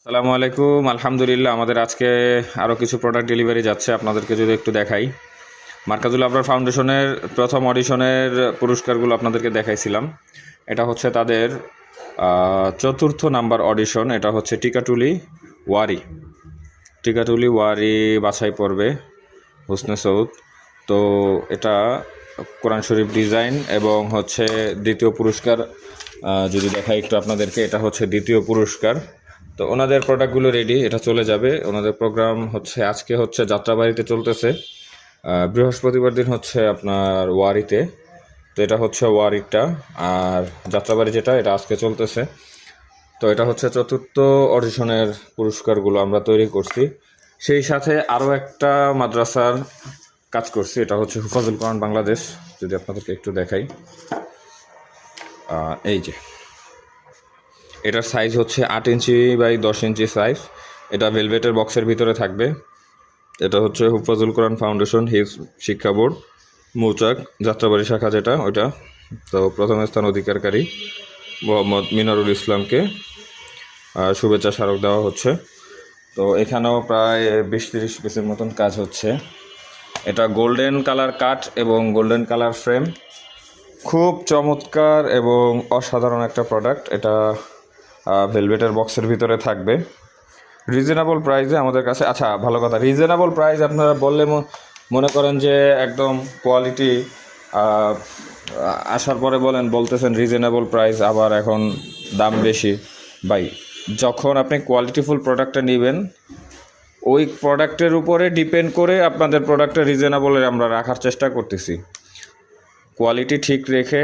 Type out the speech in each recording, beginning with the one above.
আসসালামু আলাইকুম। আলহামদুলিল্লাহ, আমাদের আজকে আরও কিছু প্রোডাক্ট ডেলিভারি যাচ্ছে। আপনাদেরকে যদি একটু দেখাই, মার্কাজুল আবরার ফাউন্ডেশনের প্রথম অডিশনের পুরস্কারগুলো আপনাদেরকে দেখাইছিলাম। এটা হচ্ছে তাদের চতুর্থ নাম্বার অডিশন। এটা হচ্ছে টিকাটুলি ওয়ারি বাছাই পর্বে হুসনে সৌদ। তো এটা কোরআন শরীফ ডিজাইন এবং হচ্ছে দ্বিতীয় পুরস্কার। যদি দেখাই একটু আপনাদেরকে, এটা হচ্ছে দ্বিতীয় পুরস্কার। তো ওনাদের প্রোডাক্টগুলো রেডি, এটা চলে যাবে। ওনাদের প্রোগ্রাম হচ্ছে আজকে হচ্ছে যাত্রাবাড়িতে চলতেছে, বৃহস্পতিবার দিন হচ্ছে আপনার ওয়ারিতে। তো এটা হচ্ছে ওয়ারিটা, আর যাত্রাবাড়ি যেটা এটা আজকে চলতেছে। তো এটা হচ্ছে চতুর্থ অডিশনের পুরস্কারগুলো আমরা তৈরি করছি। সেই সাথে আরও একটা মাদ্রাসার কাজ করছি, এটা হচ্ছে হুফাজুল কোরআন বাংলাদেশ। যদি আপনাদেরকে একটু দেখাই, এই যে এটার সাইজ হচ্ছে 8 ইঞ্চি বাই 10 ইঞ্চি সাইজ। এটা ভেলভেটের বক্সের ভিতরে থাকবে। এটা হচ্ছে হুফাজুল কোরআন ফাউন্ডেশন হিফজ শিক্ষা বোর্ড, মৌচাক যাত্রাবাড়ি শাখা যেটা ওইটা। তো প্রথম স্থান অধিকারী মোহাম্মদ মিনারুল ইসলামকে শুভেচ্ছা স্মারক দেওয়া হচ্ছে। তো এখানেও প্রায় 20-30 পিসের মতন কাজ হচ্ছে। এটা গোল্ডেন কালার কাট এবং গোল্ডেন কালার ফ্রেম, খুব চমৎকার এবং অসাধারণ একটা প্রোডাক্ট। এটা ভেলভেটের বক্সের ভিতরে থাকবে রিজনেবল প্রাইসে আমাদের কাছে। আচ্ছা, ভালো কথা, রিজনেবল প্রাইস আপনারা বললে মনে করেন যে একদম কোয়ালিটি আসার পরে বলতেছেন রিজনেবল প্রাইস, আবার এখন দাম বেশি। ভাই, যখন আপনি কোয়ালিটিফুল প্রোডাক্টটা নেবেন, ওই প্রোডাক্টের উপরে ডিপেন্ড করে আপনাদের প্রোডাক্টটা রিজনেবলে আমরা রাখার চেষ্টা করতেছি। কোয়ালিটি ঠিক রেখে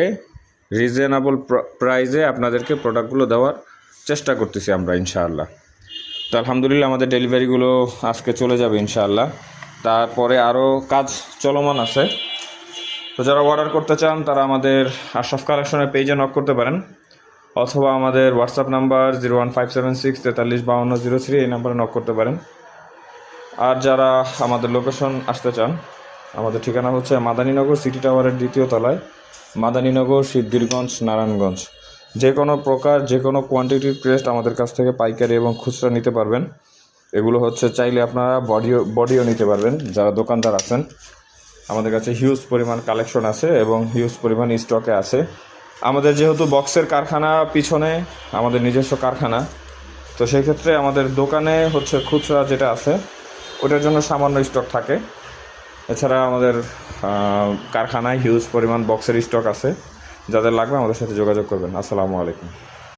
রিজনেবল প্রাইসে আপনাদেরকে প্রোডাক্টগুলো দেওয়ার চেষ্টা করতেছি আমরা, ইনশাআল্লাহ। তো আলহামদুলিল্লাহ, আমাদের ডেলিভারিগুলো আজকে চলে যাবে ইনশাআল্লাহ। তারপরে আরও কাজ চলমান আছে। তো যারা অর্ডার করতে চান তারা আমাদের আশরাফ কালেকশনের পেজে নক করতে পারেন, অথবা আমাদের হোয়াটসঅ্যাপ নাম্বার 01576 435203 এই নাম্বারে নক করতে পারেন। আর যারা আমাদের লোকেশন আসতে চান, আমাদের ঠিকানা হচ্ছে মাদানীনগর সিটি টাওয়ারের 2য় তলায়, মাদানীনগর, সিদ্ধিরগঞ্জ, নারায়ণগঞ্জ। যে কোনো প্রকার যে কোনো কোয়ান্টিটির ক্রেস্ট আমাদের কাছ থেকে পাইকারি এবং খুচরা নিতে পারবেন। এগুলো হচ্ছে চাইলে আপনারা বডিও নিতে পারবেন। যারা দোকানদার আছেন, আমাদের কাছে হিউজ পরিমাণ কালেকশন আছে এবং হিউজ পরিমাণ স্টকে আছে। আমাদের যেহেতু বক্সের কারখানা পিছনে আমাদের নিজস্ব কারখানা, তো সেই ক্ষেত্রে আমাদের দোকানে হচ্ছে খুচরা যেটা আছে ওটার জন্য সামান্য স্টক থাকে। এছাড়া আমাদের কারখানায় হিউজ পরিমাণ বক্সের স্টক আছে। যাদের লাগবে আমাদের সাথে যোগাযোগ করবেন। আসসালামু আলাইকুম।